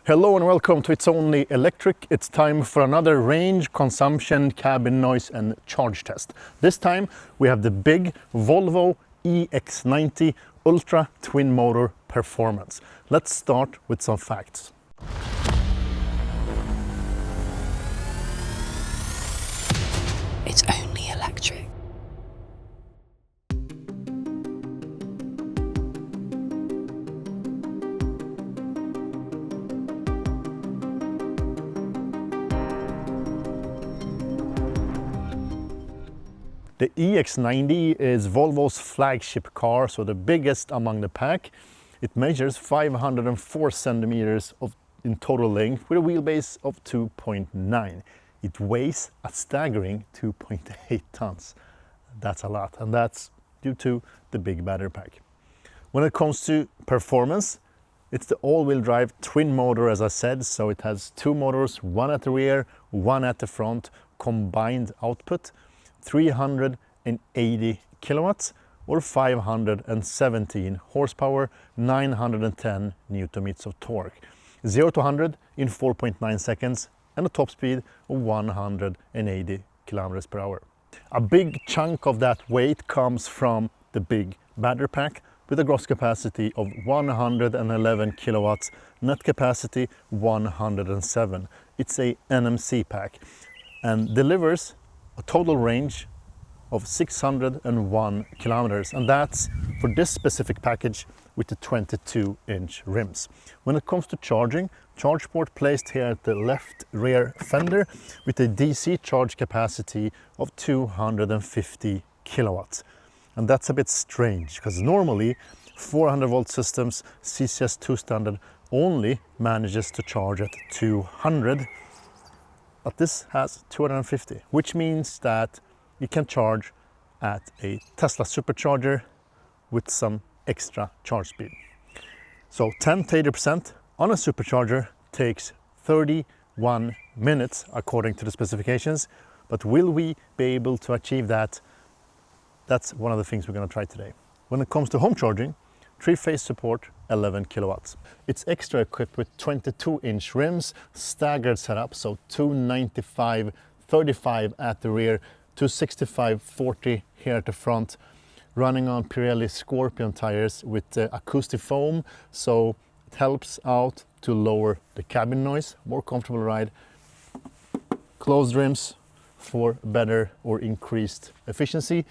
Hello and welcome to It's Only Electric. It's time for another range, consumption, cabin noise and charge test. This time we have the big Volvo EX90 Ultra Twin Motor Performance. Let's start with some facts. It's only electric. The EX90 is Volvo's flagship car, so the biggest among the pack. It measures 504 centimeters in total length with a wheelbase of 2.9. It weighs a staggering 2.8 tons. That's a lot, and that's due to the big battery pack. When it comes to performance, it's the all-wheel drive twin motor, as I said, so it has two motors, one at the rear, one at the front, combined output 380 kilowatts or 517 horsepower, 910 newton meters of torque. 0 to 100 in 4.9 seconds and a top speed of 180 kilometers per hour. A big chunk of that weight comes from the big battery pack with a gross capacity of 111 kilowatts, net capacity 107. It's a NMC pack and delivers a total range of 601 kilometers, and that's for this specific package with the 22-inch rims. When it comes to charging, charge port placed here at the left rear fender with a DC charge capacity of 250 kilowatts. And that's a bit strange because normally 400 volt systems CCS2 standard only manages to charge at 200, but this has 250, which means that you can charge at a Tesla supercharger with some extra charge speed. So 10 to 80% on a supercharger takes 31 minutes according to the specifications, but will we be able to achieve that? That's one of the things we're going to try today. When it comes to home charging, 3-phase support, 11 kilowatts. It's extra equipped with 22-inch rims, staggered setup, so 295/35 at the rear, 265/40 here at the front, running on Pirelli Scorpion tires with acoustic foam, so it helps out to lower the cabin noise, more comfortable ride. Closed rims for better or increased efficiency.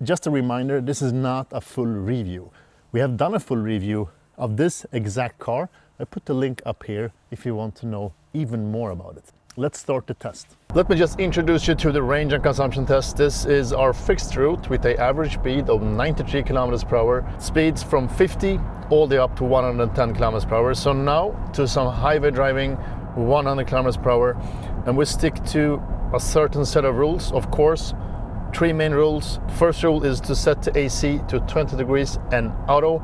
Just a reminder, this is not a full review. We have done a full review of this exact car. I put the link up here if you want to know even more about it. Let's start the test. Let me just introduce you to the range and consumption test. This is our fixed route with an average speed of 93 kilometers per hour, speeds from 50 all the way up to 110 kilometers per hour. So now to some highway driving, 100 kilometers per hour, and we stick to a certain set of rules, of course. 3 main rules. First rule is to set the AC to 20 degrees and auto.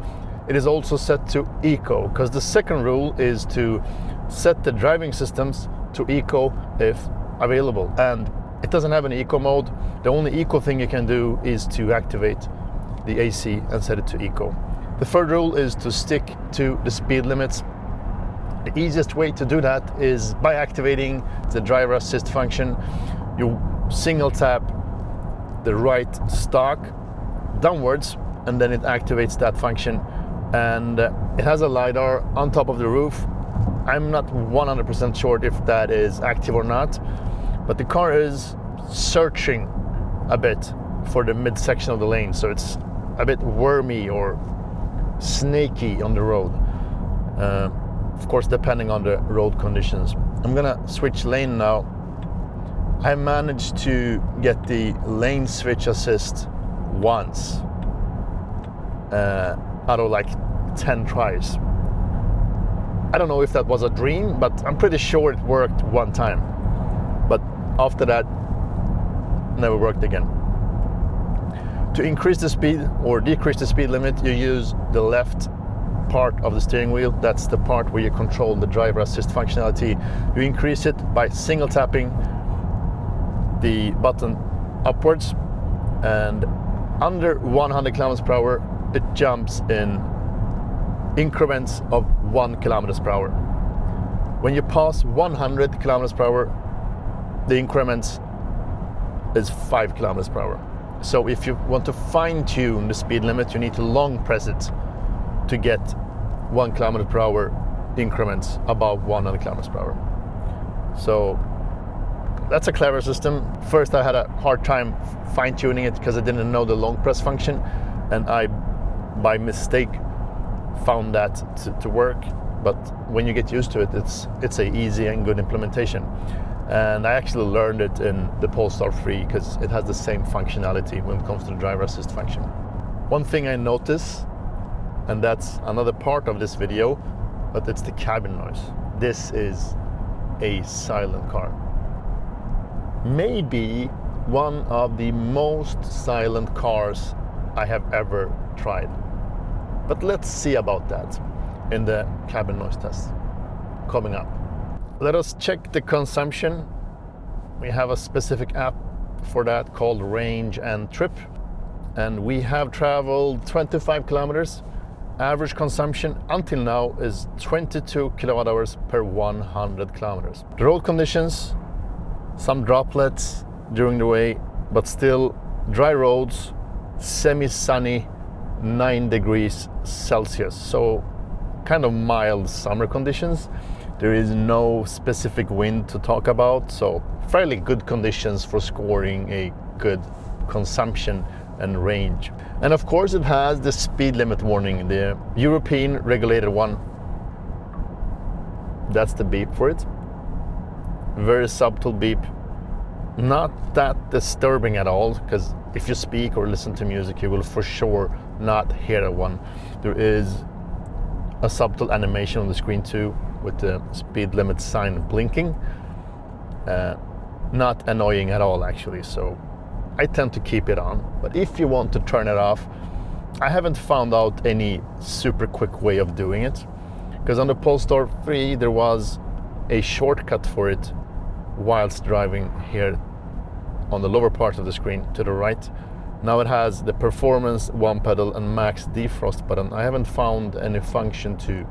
It is also set to eco, because the second rule is to set the driving systems to eco if available. And it doesn't have an eco mode. The only eco thing you can do is to activate the AC and set it to eco. The third rule is to stick to the speed limits. The easiest way to do that is by activating the driver assist function. You single tap the right stalk downwards and then it activates that function, and it has a LiDAR on top of the roof. I'm not 100% sure if that is active or not, but the car is searching a bit for the midsection of the lane, so it's a bit wormy or snaky on the road, of course depending on the road conditions. I'm gonna switch lane now. I managed to get the lane switch assist once out of like 10 tries. I don't know if that was a dream, but I'm pretty sure it worked one time. But after that, never worked again. To increase the speed or decrease the speed limit, you use the left part of the steering wheel. That's the part where you control the driver assist functionality. You increase it by single tapping the button upwards, and under 100 kilometers per hour it jumps in increments of 1 kilometers per hour. When you pass 100 kilometers per hour, the increment is 5 kilometers per hour. So if you want to fine tune the speed limit, you need to long press it to get 1 kilometer per hour increments above 100 kilometers per hour. So that's a clever system. First I had a hard time fine tuning it because I didn't know the long press function, and I by mistake found that to work. But when you get used to it, it's a easy and good implementation. And I actually learned it in the Polestar 3 because it has the same functionality when it comes to the driver assist function. One thing I notice, and that's another part of this video, but it's the cabin noise. This is a silent car. Maybe one of the most silent cars I have ever tried. But let's see about that in the cabin noise test coming up. Let us check the consumption. We have a specific app for that called Range and Trip. And we have traveled 25 kilometers. Average consumption until now is 22 kilowatt hours per 100 kilometers. The road conditions, some droplets during the way, but still dry roads, semi-sunny, 9 degrees Celsius. So kind of mild summer conditions. There is no specific wind to talk about, so fairly good conditions for scoring a good consumption and range. And of course it has the speed limit warning, the European regulated one. That's the beep for it. Very subtle beep. Not that disturbing at all, because if you speak or listen to music, you will for sure not hear one. There is a subtle animation on the screen too, with the speed limit sign blinking. Not annoying at all actually, so I tend to keep it on. But if you want to turn it off, I haven't found out any super quick way of doing it, because on the Polestar 3 there was a shortcut for it whilst driving here on the lower part of the screen to the right. Now it has the performance one pedal and max defrost button. I haven't found any function to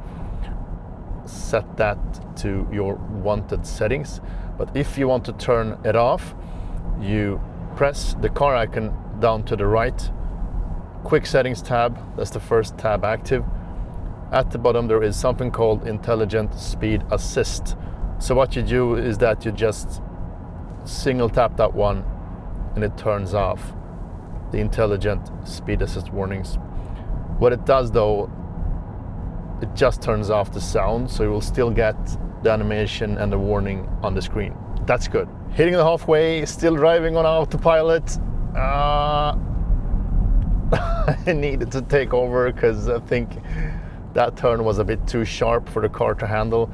set that to your wanted settings, but if you want to turn it off, you press the car icon down to the right, quick settings tab, that's the first tab active. At the bottom there is something called intelligent speed assist. So what you do is that you just single tap that one and it turns off the intelligent speed assist warnings. What it does though, it just turns off the sound, so you will still get the animation and the warning on the screen. That's good. Hitting the halfway, still driving on autopilot. I needed to take over because I think that turn was a bit too sharp for the car to handle.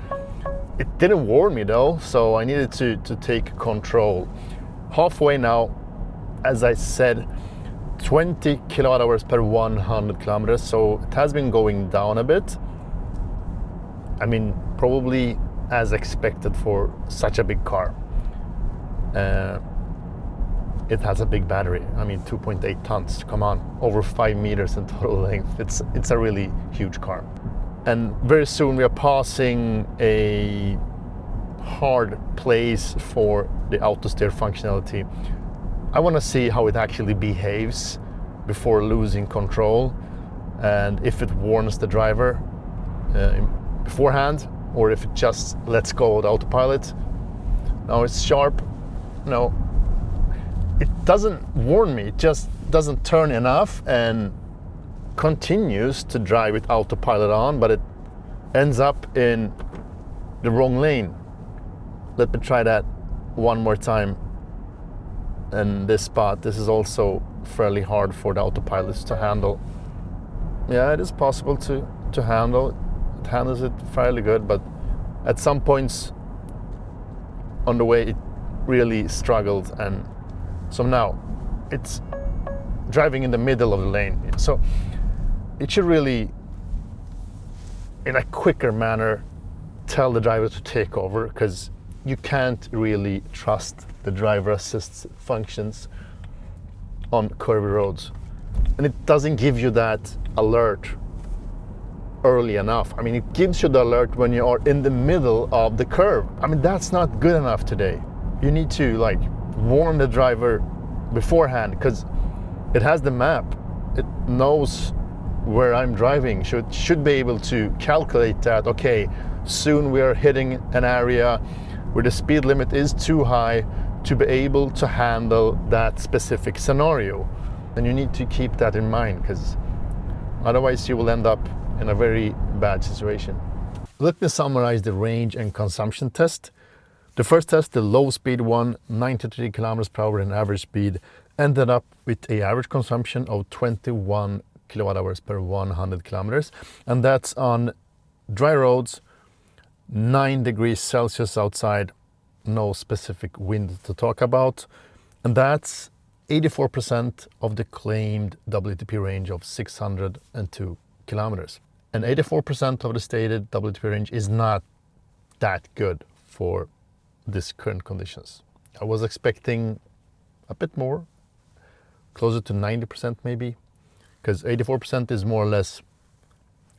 It didn't warn me though, so I needed to take control. Halfway now, as I said, 20 kilowatt hours per 100 kilometers, so it has been going down a bit. I mean, probably as expected for such a big car. It has a big battery. I mean, 2.8 tons, come on, over 5 meters in total length. It's a really huge car. And very soon we are passing a hard place for the auto steer functionality. I want to see how it actually behaves before losing control, and if it warns the driver beforehand, or if it just lets go of the autopilot. Now it's sharp. No, it doesn't warn me. It just doesn't turn enough and continues to drive with autopilot on, but it ends up in the wrong lane. Let me try that one more time. And this spot, this is also fairly hard for the autopilots to handle. Yeah, it is possible to handle. It handles it fairly good, but at some points on the way it really struggled, and so now it's driving in the middle of the lane. So it should really, in a quicker manner, tell the driver to take over, because you can't really trust the driver assist functions on curvy roads. And it doesn't give you that alert early enough. I mean, it gives you the alert when you are in the middle of the curve. I mean, that's not good enough today. You need to like warn the driver beforehand, because it has the map. It knows where I'm driving, should be able to calculate that, okay, soon we are hitting an area where the speed limit is too high to be able to handle that specific scenario. And you need to keep that in mind, because otherwise you will end up in a very bad situation. Let me summarize the range and consumption test. The first test, the low speed one, 93 kilometers per hour in average speed, ended up with an average consumption of 21 kilowatt hours per 100 kilometers. And that's on dry roads, 9 degrees Celsius outside, no specific wind to talk about. And that's 84% of the claimed WLTP range of 602 kilometers. And 84% of the stated WLTP range is not that good for this current conditions. I was expecting a bit more, closer to 90% maybe, because 84% is more or less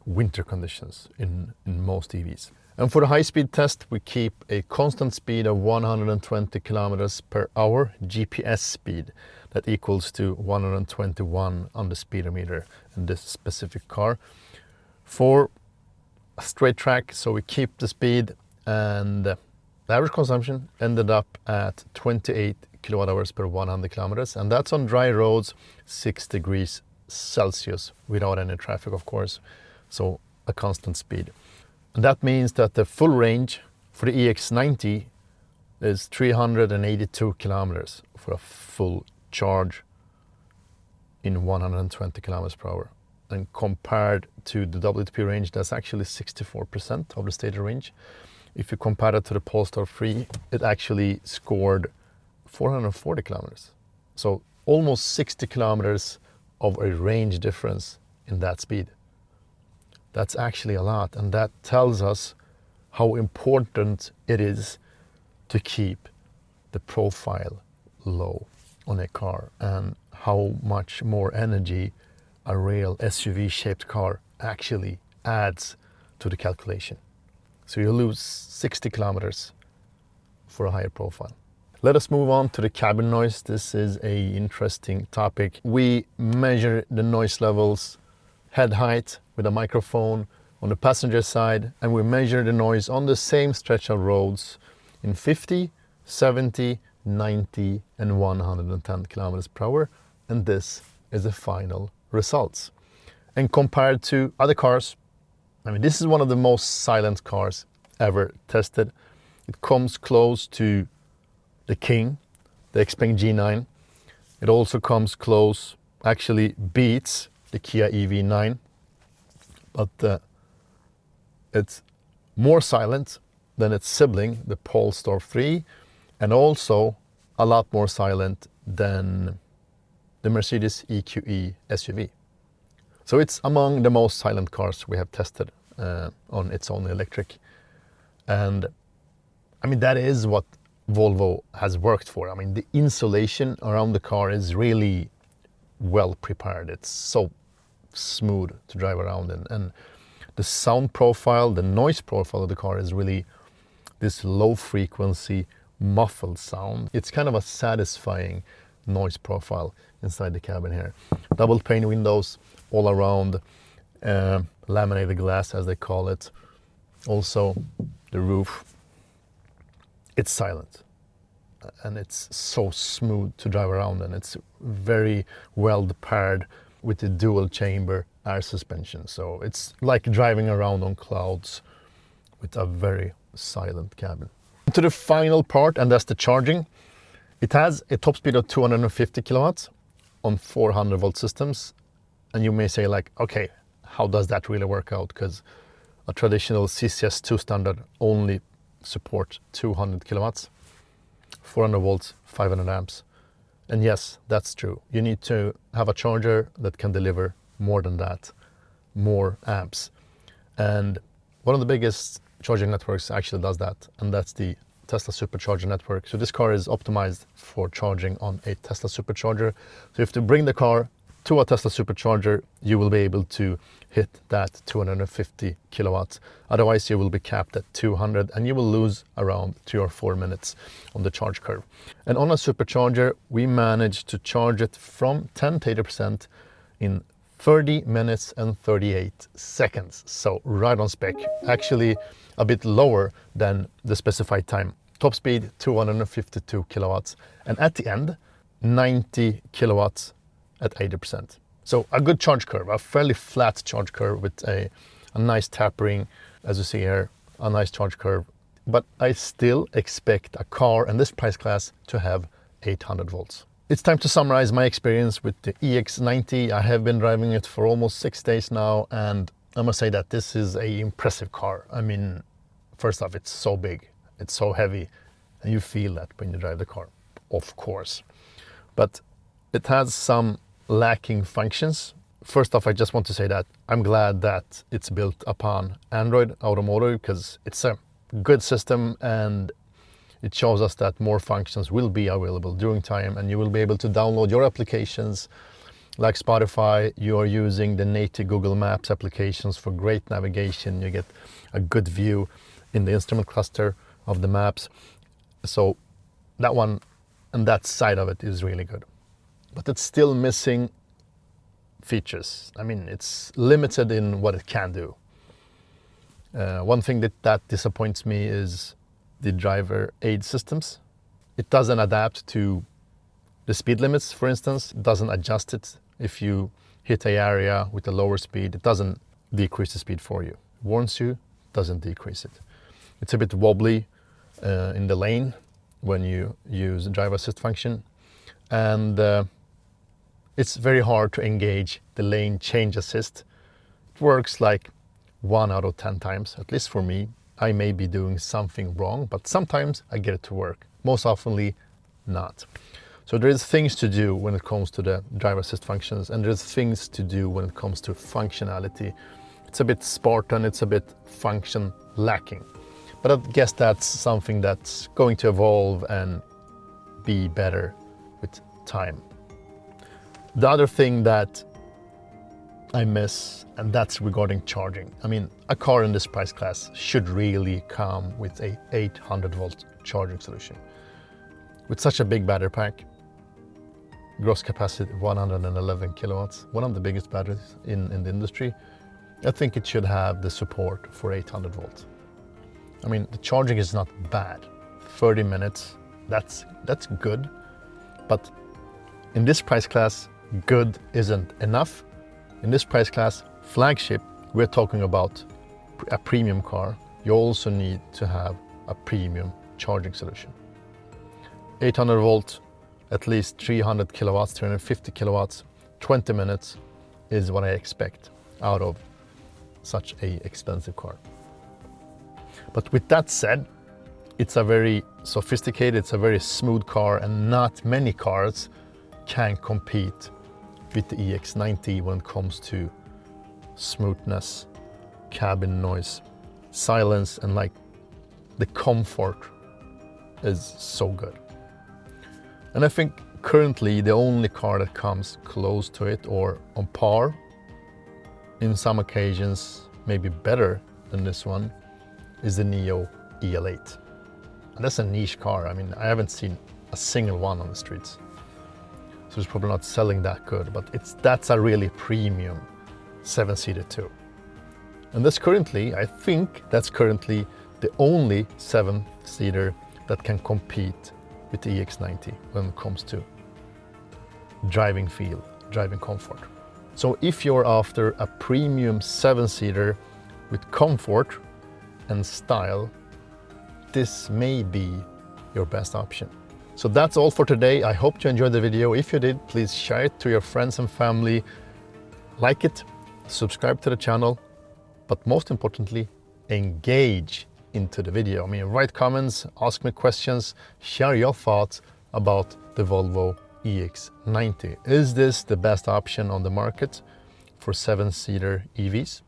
winter conditions in most EVs. And for the high-speed test, we keep a constant speed of 120 kilometers per hour GPS speed. That equals to 121 on the speedometer in this specific car. For a straight track, so we keep the speed, and the average consumption ended up at 28 kilowatt hours per 100 kilometers, and that's on dry roads, 6 degrees Celsius, without any traffic, of course, so a constant speed. And that means that the full range for the EX90 is 382 kilometers for a full charge in 120 kilometers per hour. And compared to the WLTP range, that's actually 64% of the stated range. If you compare it to the Polestar 3, it actually scored 440 kilometers. So almost 60 kilometers of a range difference in that speed. That's actually a lot, and that tells us how important it is to keep the profile low on a car, and how much more energy a real SUV-shaped car actually adds to the calculation. So you lose 60 kilometers for a higher profile. Let us move on to the cabin noise. This is an interesting topic. We measure the noise levels, head height with a microphone on the passenger side, and we measure the noise on the same stretch of roads in 50, 70, 90 and 110 kilometers per hour, and this is the final results. And compared to other cars, I mean, this is one of the most silent cars ever tested. It comes close to the King, the Xpeng G9. It also comes close, actually beats the Kia EV9, but it's more silent than its sibling, the Polestar 3, and also a lot more silent than the Mercedes EQE SUV. So it's among the most silent cars we have tested on its own electric. And I mean, that is what Volvo has worked for. I mean, the insulation around the car is really well prepared. It's so smooth to drive around in. And the sound profile, the noise profile of the car is really this low frequency muffled sound. It's kind of a satisfying noise profile inside the cabin here. Double pane windows all around, laminated glass as they call it. Also the roof, it's silent and it's so smooth to drive around, and it's very well paired with the dual chamber air suspension. So it's like driving around on clouds with a very silent cabin. To the final part, and that's the charging. It has a top speed of 250 kilowatts on 400 volt systems. And you may say like, okay, how does that really work out? Because a traditional CCS2 standard only supports 200 kilowatts, 400 volts, 500 amps. And yes, that's true. You need to have a charger that can deliver more than that, more amps. And one of the biggest charging networks actually does that, and that's the Tesla supercharger network. So this car is optimized for charging on a Tesla supercharger. So you have to bring the car to a Tesla supercharger, you will be able to hit that 250 kilowatts. Otherwise, you will be capped at 200 and you will lose around 3 or 4 minutes on the charge curve. And on a supercharger, we managed to charge it from 10 to 80% in 30 minutes and 38 seconds. So right on spec, actually a bit lower than the specified time. Top speed 252 kilowatts, and at the end 90 kilowatts at 80%. So a good charge curve, a fairly flat charge curve with a nice tapering, as you see here, a nice charge curve. But I still expect a car in this price class to have 800 volts. It's time to summarize my experience with the EX90. I have been driving it for almost 6 days now, and I must say that this is an impressive car. I mean, first off, it's so big, it's so heavy, and you feel that when you drive the car, of course. But it has some lacking functions. First off, I just want to say that I'm glad that it's built upon Android Automotive, because it's a good system and it shows us that more functions will be available during time, and you will be able to download your applications like Spotify. You are using the native Google Maps applications for great navigation. You get a good view in the instrument cluster of the maps. So that one and that side of it is really good. But it's still missing features. I mean, it's limited in what it can do. One thing that disappoints me is the driver aid systems. It doesn't adapt to the speed limits, for instance. It doesn't adjust it. If you hit an area with a lower speed, it doesn't decrease the speed for you. It warns you, doesn't decrease it. It's a bit wobbly in the lane when you use driver assist function. And it's very hard to engage the lane change assist. It works like 1 out of 10 times, at least for me. I may be doing something wrong, but sometimes I get it to work. Most oftenly, not. So there's things to do when it comes to the driver assist functions, and there's things to do when it comes to functionality. It's a bit Spartan, it's a bit function lacking. But I guess that's something that's going to evolve and be better with time. The other thing that I miss, and that's regarding charging. I mean, a car in this price class should really come with a 800 volt charging solution. With such a big battery pack, gross capacity 111 kilowatts, one of the biggest batteries in the industry, I think it should have the support for 800 volts. I mean, the charging is not bad. 30 minutes, that's good. But in this price class, good isn't enough. In this price class, flagship, we're talking about a premium car. You also need to have a premium charging solution. 800 volt, at least 300 kilowatts, 350 kilowatts, 20 minutes is what I expect out of such a expensive car. But with that said, it's a very sophisticated, it's a very smooth car, and not many cars can compete with the EX90 when it comes to smoothness, cabin noise, silence, and like the comfort is so good. And I think currently the only car that comes close to it or on par, in some occasions maybe better than this one, is the Neo EL8. And that's a niche car. I mean, I haven't seen a single one on the streets. So it's probably not selling that good, but that's a really premium 7-seater too. And that's currently, I think that's currently the only 7-seater that can compete with the EX90 when it comes to driving feel, driving comfort. So if you're after a premium 7-seater with comfort and style, this may be your best option. So that's all for today. I hope you enjoyed the video. If you did, please share it to your friends and family. Like it, subscribe to the channel, but most importantly, engage into the video. I mean, write comments, ask me questions, share your thoughts about the Volvo EX90. Is this the best option on the market for 7-seater EVs?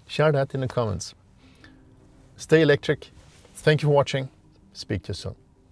Share that in the comments. Stay electric. Thank you for watching. Speak to you soon.